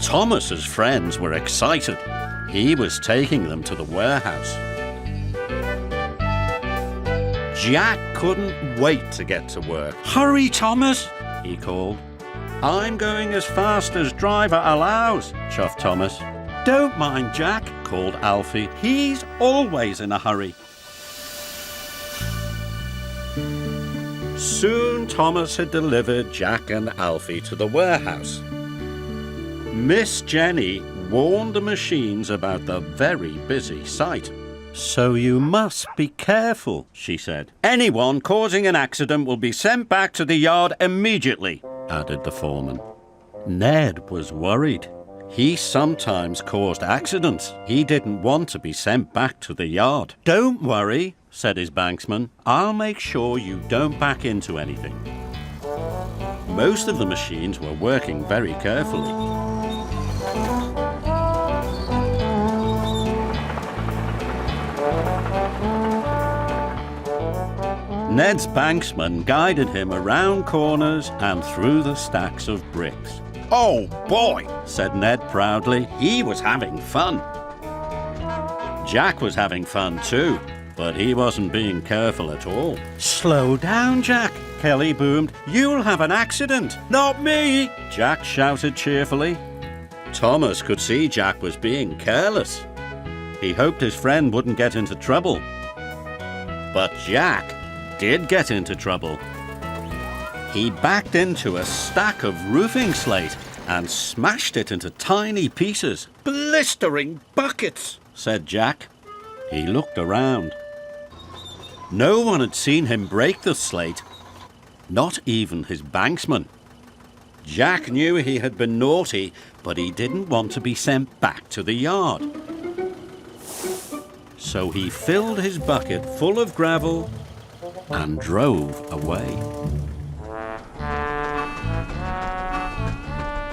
Thomas's friends were excited. He was taking them to the warehouse. Jack couldn't wait to get to work. "Hurry, Thomas," he called. "I'm going as fast as driver allows," chuffed Thomas. "Don't mind Jack," called Alfie. "He's always in a hurry." Soon Thomas had delivered Jack and Alfie to the warehouse. Miss Jenny warned the machines about the very busy site. "So you must be careful," she said. "Anyone causing an accident will be sent back to the yard immediately," added the foreman. Ned was worried. He sometimes caused accidents. He didn't want to be sent back to the yard. "Don't worry," said his banksman. "I'll make sure you don't back into anything." Most of the machines were working very carefully. Ned's banksman guided him around corners and through the stacks of bricks. "Oh boy," said Ned proudly. He was having fun. Jack was having fun too, but he wasn't being careful at all. "Slow down, Jack," Kelly boomed. "You'll have an accident." "Not me," Jack shouted cheerfully. Thomas could see Jack was being careless. He hoped his friend wouldn't get into trouble. But Jack did get into trouble. He backed into a stack of roofing slate and smashed it into tiny pieces. "Blistering buckets," said Jack. He looked around. No one had seen him break the slate, not even his banksman. Jack knew he had been naughty, but he didn't want to be sent back to the yard. So he filled his bucket full of gravel and drove away.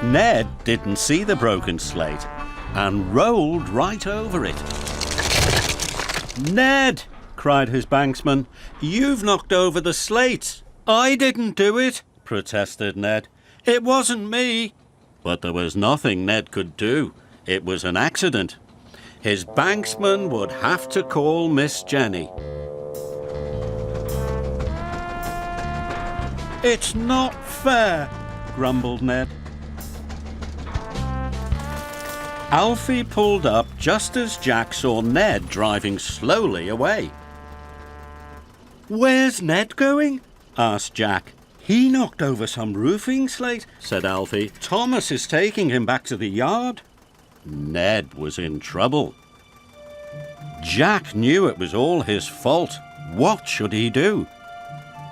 Ned didn't see the broken slate and rolled right over it. "Ned!" cried his banksman. "You've knocked over the slate." "I didn't do it," protested Ned. "It wasn't me." But there was nothing Ned could do. It was an accident. His banksman would have to call Miss Jenny. "It's not fair," grumbled Ned. Alfie pulled up just as Jack saw Ned driving slowly away. "Where's Ned going?" asked Jack. "He knocked over some roofing slate," said Alfie. "Thomas is taking him back to the yard." Ned was in trouble. Jack knew it was all his fault. What should he do?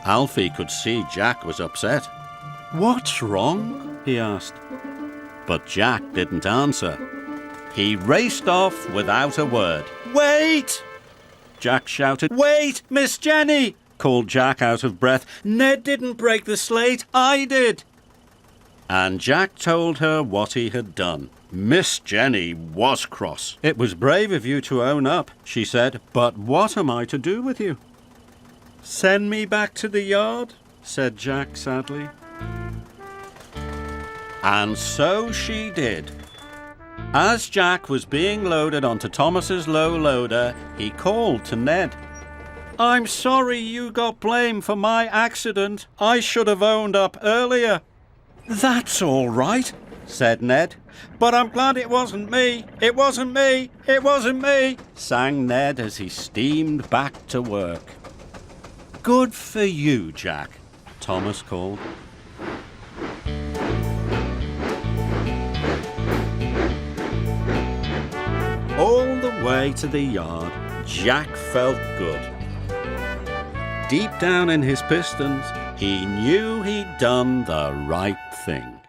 Alfie could see Jack was upset. "What's wrong?" he asked. But Jack didn't answer. He raced off without a word. "Wait!" Jack shouted. "Wait, Miss Jenny!" called Jack out of breath. "Ned didn't break the slate, I did." And Jack told her what he had done. Miss Jenny was cross. "It was brave of you to own up," she said, "but what am I to do with you?" "Send me back to the yard," said Jack sadly. And so she did. As Jack was being loaded onto Thomas's low loader, he called to Ned. "I'm sorry you got blamed for my accident. I should have owned up earlier." "That's all right," said Ned. "But I'm glad it wasn't me. It wasn't me. It wasn't me," sang Ned as he steamed back to work. "Good for you, Jack," Thomas called. All the way to the yard, Jack felt good. Deep down in his pistons, he knew he'd done the right thing.